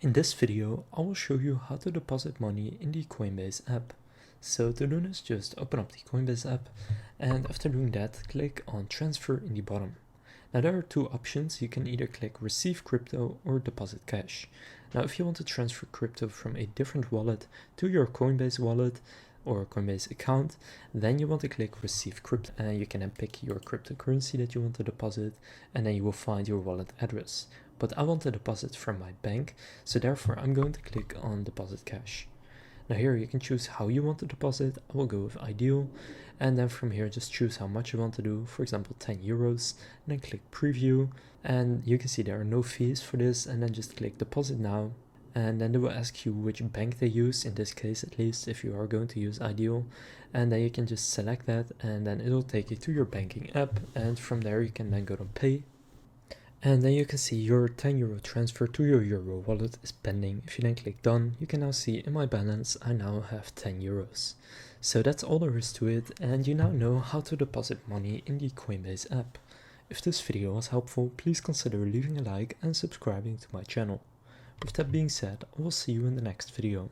In this video, I will show you how to deposit money in the Coinbase app. So to do this, just open up the Coinbase app, and after doing that, click on transfer in the bottom. Now there are two options. You can either click receive crypto or deposit cash. Now if you want to transfer crypto from a different wallet to your Coinbase wallet or Coinbase account, then you want to click receive crypto, and you can then pick your cryptocurrency that you want to deposit, and then you will find your wallet address. But I want to deposit from my bank, so therefore I'm going to click on deposit cash. Now here you can choose how you want to deposit. I will go with ideal, and then from here just choose how much you want to do, for example 10 euros, and then click preview, and you can see there are no fees for this, and then just click deposit now. And then they will ask you which bank they use, in this case at least, if you are going to use ideal, and then you can just select that, and then it will take you to your banking app, and from there you can then go to pay. And then you can see your 10 euro transfer to your euro wallet is pending. If you then click done, you can now see in my balance I now have 10 euros. So that's all there is to it, and you now know how to deposit money in the Coinbase app. If this video was helpful, please consider leaving a like and subscribing to my channel. With that being said, I will see you in the next video.